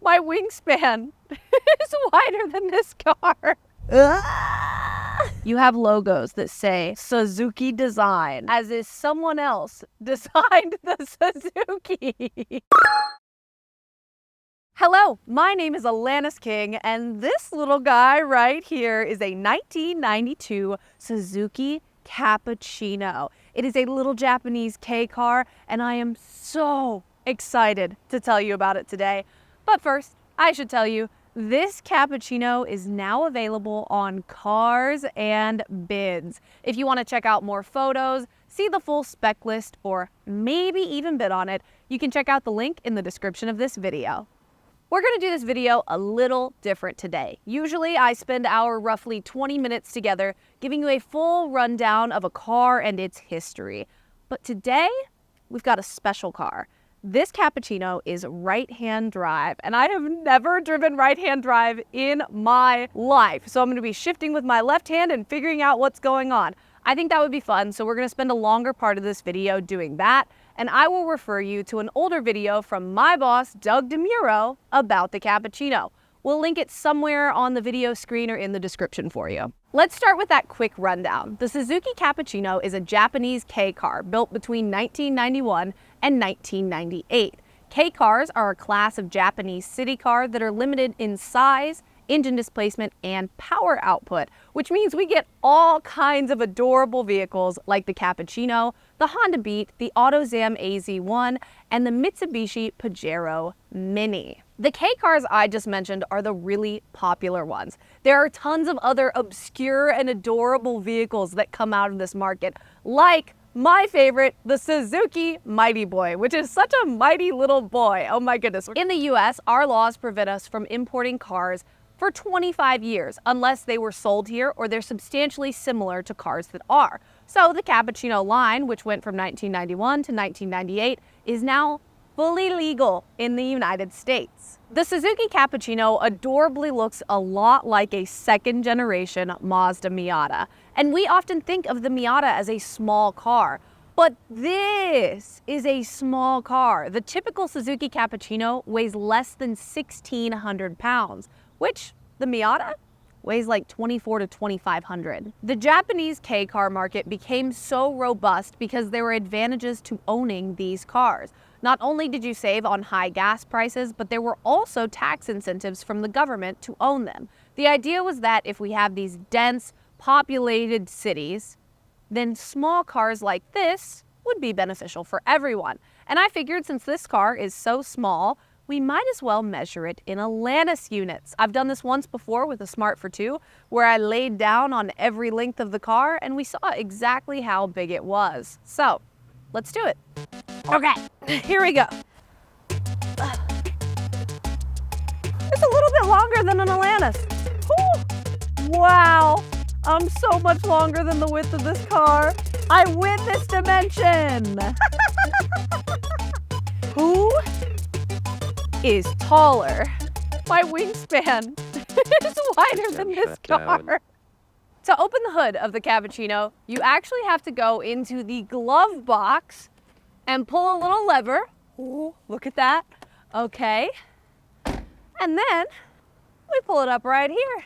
My wingspan is wider than this car. You have logos that say Suzuki design, as if someone else designed the Suzuki. Hello, my name is Alanis King, and this little guy right here is a 1992 Suzuki Cappuccino. It is a little Japanese K car, and I am so excited to tell you about it today. But first, I should tell you, this Cappuccino is now available on Cars and Bids. If you want to check out more photos, see the full spec list, or maybe even bid on it, you can check out the link in the description of this video. We're going to do this video a little different today. Usually I spend our roughly 20 minutes together giving you a full rundown of a car and its history. But today, we've got a special car. This Cappuccino is right-hand drive, and I have never driven right-hand drive in my life. So I'm going to be shifting with my left hand and figuring out what's going on. I think that would be fun, so we're going to spend a longer part of this video doing that, and I will refer you to an older video from my boss, Doug DeMuro, about the Cappuccino. We'll link it somewhere on the video screen or in the description for you. Let's start with that quick rundown. The Suzuki Cappuccino is a Japanese K car built between 1991 and 1998. K cars are a class of Japanese city car that are limited in size, engine displacement, and power output, which means we get all kinds of adorable vehicles like the Cappuccino, the Honda Beat, the AutoZam AZ1, and the Mitsubishi Pajero Mini. The K cars I just mentioned are the really popular ones. There are tons of other obscure and adorable vehicles that come out of this market, like my favorite, the Suzuki Mighty Boy, which is such a mighty little boy. Oh my goodness. In the US, our laws prevent us from importing cars for 25 years, unless they were sold here or they're substantially similar to cars that are. So the Cappuccino line, which went from 1991 to 1998, is now fully legal in the United States. The Suzuki Cappuccino adorably looks a lot like a second-generation Mazda Miata, and we often think of the Miata as a small car. But this is a small car. The typical Suzuki Cappuccino weighs less than 1,600 pounds, which the Miata weighs like 2,400 to 2,500. The Japanese K car market became so robust because there were advantages to owning these cars. Not only did you save on high gas prices, but there were also tax incentives from the government to own them. The idea was that if we have these dense, populated cities, then small cars like this would be beneficial for everyone. And I figured since this car is so small, we might as well measure it in Alanis units. I've done this once before with a Smart for 2, where I laid down on every length of the car and we saw exactly how big it was. So, let's do it. Okay, here we go. It's a little bit longer than an Alanis. Whew. Wow, I'm so much longer than the width of this car. I win this dimension. Who is taller? My wingspan is wider than this car. To open the hood of the Cappuccino, you actually have to go into the glove box and pull a little lever. Ooh, look at that. Okay. And then we pull it up right here.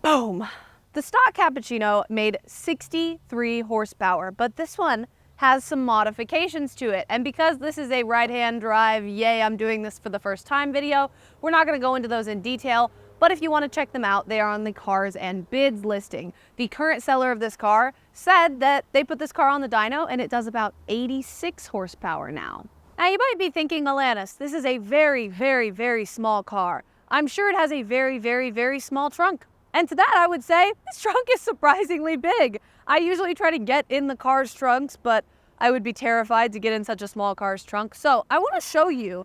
Boom. The stock Cappuccino made 63 horsepower, but this one has some modifications to it. And because this is a right-hand drive, yay, I'm doing this for the first time video, we're not gonna go into those in detail, but if you wanna check them out, they are on the Cars and Bids listing. The current seller of this car said that they put this car on the dyno and it does about 86 horsepower now. Now you might be thinking, Alanis, this is a very, very, very small car. I'm sure it has a very, very, very small trunk. And to that I would say, this trunk is surprisingly big. I usually try to get in the car's trunks, but I would be terrified to get in such a small car's trunk. So I want to show you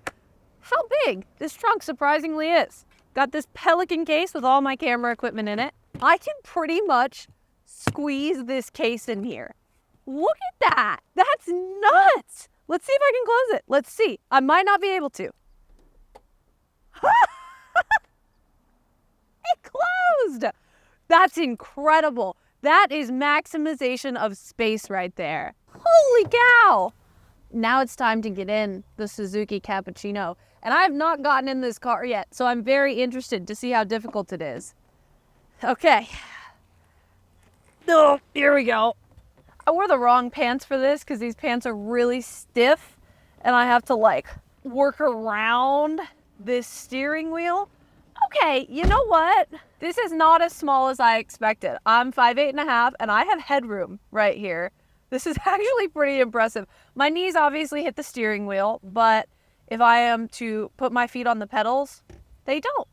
how big this trunk surprisingly is. Got this Pelican case with all my camera equipment in it. I can pretty much squeeze this case in here. Look at that. That's nuts. Let's see if I can close it. Let's see. I might not be able to. It closed. That's incredible. That is maximization of space right there. Holy cow. Now it's time to get in the Suzuki Cappuccino. And I have not gotten in this car yet, so I'm very interested to see how difficult it is. Okay. Oh, here we go. I wore the wrong pants for this because these pants are really stiff and I have to like work around this steering wheel. Okay, you know what? This is not as small as I expected. I'm 5'8.5" and I have headroom right here. This is actually pretty impressive. My knees obviously hit the steering wheel, but if I am to put my feet on the pedals, they don't.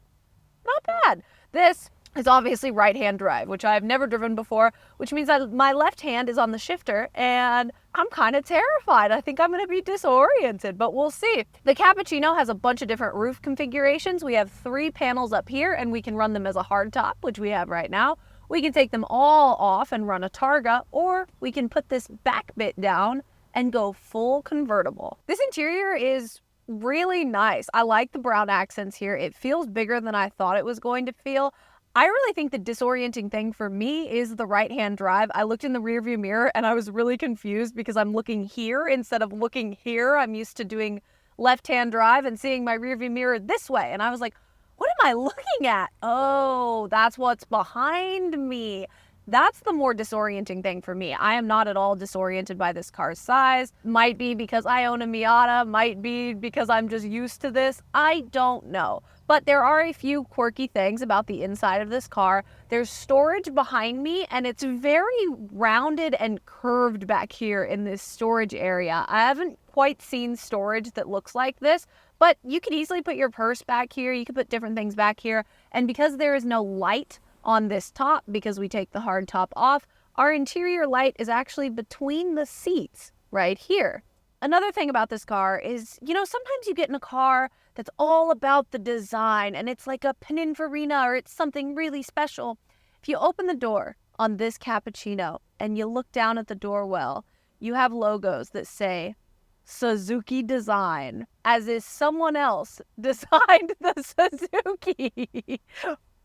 Not bad. This is obviously right-hand drive, which I've never driven before, which means that my left hand is on the shifter, and I'm kind of terrified. I think I'm going to be disoriented, but we'll see. The Cappuccino has a bunch of different roof configurations. We have 3 panels up here, and we can run them as a hardtop, which we have right now. We can take them all off and run a Targa, or we can put this back bit down and go full convertible. This interior is really nice. I like the brown accents here. It feels bigger than I thought it was going to feel. I really think the disorienting thing for me is the right-hand drive. I looked in the rearview mirror and I was really confused because I'm looking here instead of looking here. I'm used to doing left-hand drive and seeing my rearview mirror this way. And I was like, what am I looking at? Oh, that's what's behind me. That's the more disorienting thing for me. I am not at all disoriented by this car's size. Might be because I own a Miata, might be because I'm just used to this. I don't know. But there are a few quirky things about the inside of this car. There's storage behind me, and it's very rounded and curved back here in this storage area. I haven't quite seen storage that looks like this, but you could easily put your purse back here. You could put different things back here. And because there is no light on this top, because we take the hard top off, our interior light is actually between the seats right here. Another thing about this car is, sometimes you get in a car that's all about the design and it's like a Pininfarina or it's something really special. If you open the door on this Cappuccino and you look down at the door well, you have logos that say Suzuki Design, as if someone else designed the Suzuki.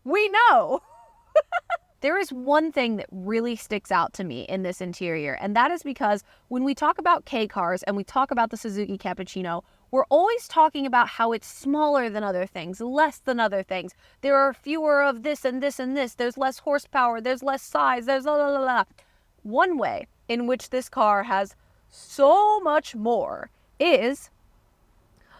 We know. There is one thing that really sticks out to me in this interior, and that is because when we talk about K cars and we talk about the Suzuki Cappuccino, we're always talking about how it's smaller than other things, less than other things. There are fewer of this and this and this. There's less horsepower. There's less size. There's la la la la. One way in which this car has so much more is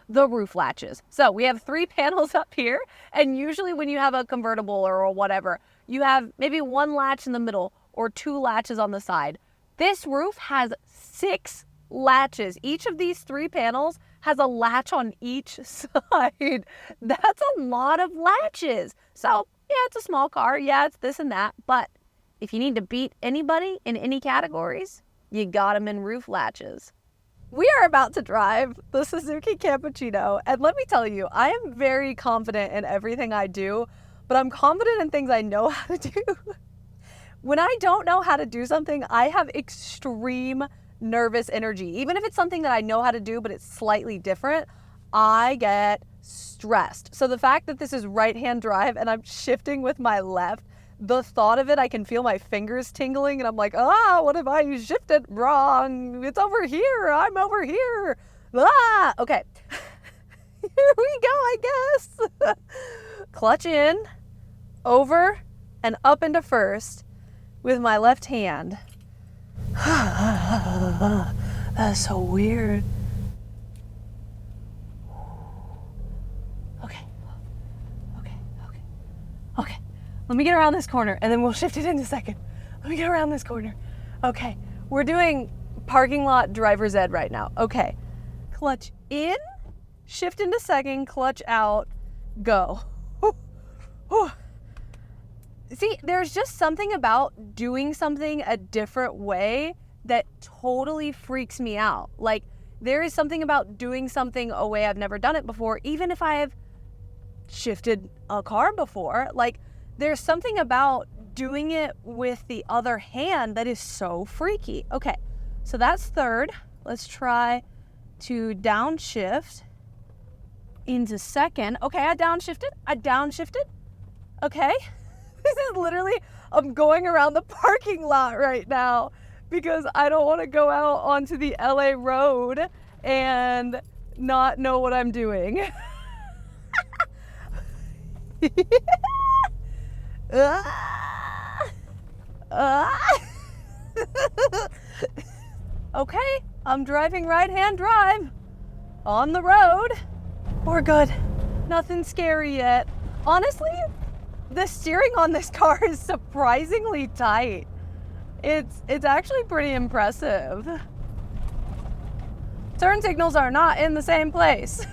the roof latches. So we have 3 panels up here, and usually when you have a convertible or whatever, you have maybe 1 latch in the middle or 2 latches on the side. This roof has 6 latches. Each of these 3 panels has a latch on each side. That's a lot of latches. So yeah, it's a small car. Yeah, it's this and that. But if you need to beat anybody in any categories, you got them in roof latches. We are about to drive the Suzuki Cappuccino, and let me tell you, I am very confident in everything I do, but I'm confident in things I know how to do. When I don't know how to do something, I have extreme nervous energy. Even if it's something that I know how to do, but it's slightly different, I get stressed. So the fact that this is right-hand drive and I'm shifting with my left, the thought of it, I can feel my fingers tingling and I'm like, what if I shifted wrong? It's over here. I'm over here. Okay. Here we go, I guess. Clutch in, over, and up into first with my left hand. That's so weird. Okay. Let me get around this corner and then we'll shift it in a second. Let me get around this corner. Okay, we're doing parking lot driver's ed right now. Okay, clutch in, shift into second, clutch out, go. See, there's just something about doing something a different way that totally freaks me out. Like, there is something about doing something a way I've never done it before, even if I have shifted a car before. Like, there's something about doing it with the other hand that is so freaky. Okay, so that's third. Let's try to downshift into second. Okay, I downshifted. Okay, this is literally, I'm going around the parking lot right now because I don't want to go out onto the LA road and not know what I'm doing. Okay, I'm driving right-hand drive on the road. We're good. Nothing scary yet. Honestly, the steering on this car is surprisingly tight. It's actually pretty impressive. Turn signals are not in the same place.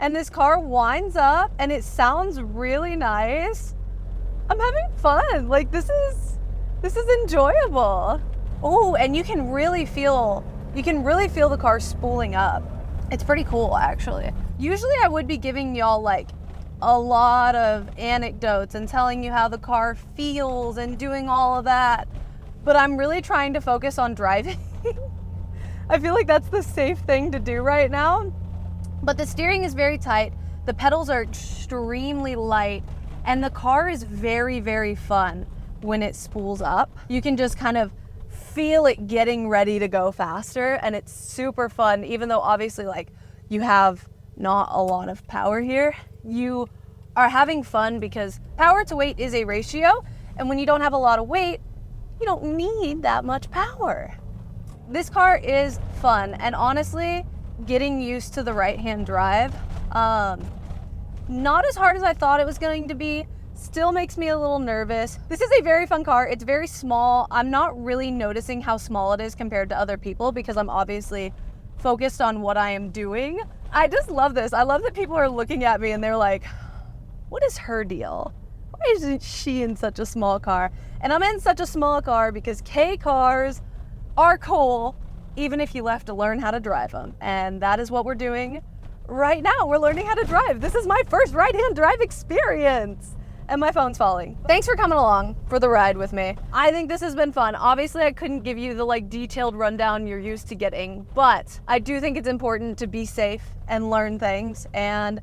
And this car winds up and it sounds really nice. I'm having fun. Like this is enjoyable. Oh, and you can really feel the car spooling up. It's pretty cool actually. Usually I would be giving y'all like a lot of anecdotes and telling you how the car feels and doing all of that, but I'm really trying to focus on driving. I feel like that's the safe thing to do right now. But the steering is very tight, the pedals are extremely light, and the car is very, very fun when it spools up. You can just kind of feel it getting ready to go faster, and it's super fun, even though obviously like you have not a lot of power here. You are having fun because power to weight is a ratio, and when you don't have a lot of weight, you don't need that much power. This car is fun, and honestly, getting used to the right-hand drive, not as hard as I thought it was going to be, still makes me a little nervous. This is a very fun car. It's very small. I'm not really noticing how small it is compared to other people because I'm obviously focused on what I am doing. I just love this. I love that people are looking at me and they're like, what is her deal? Why isn't she in such a small car? And I'm in such a small car because K cars are cool, even if you left to learn how to drive them. And that is what we're doing right now. We're learning how to drive. This is my first right-hand drive experience. And my phone's falling. Thanks for coming along for the ride with me. I think this has been fun. Obviously, I couldn't give you the like detailed rundown you're used to getting, but I do think it's important to be safe and learn things, and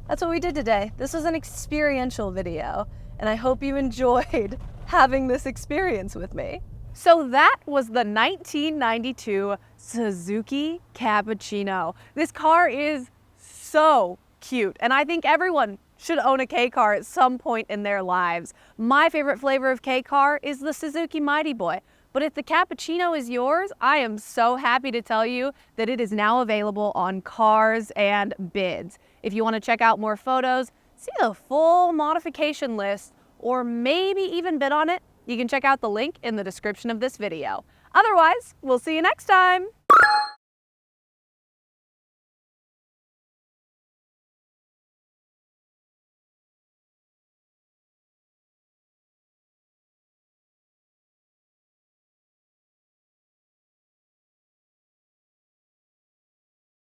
that's what we did today. This was an experiential video, and I hope you enjoyed having this experience with me. So that was the 1992 Suzuki Cappuccino. This car is so cute, and I think everyone should own a K car at some point in their lives. My favorite flavor of K car is the Suzuki Mighty Boy. But if the Cappuccino is yours, I am so happy to tell you that it is now available on Cars and Bids. If you want to check out more photos, see the full modification list, or maybe even bid on it, you can check out the link in the description of this video. Otherwise, we'll see you next time.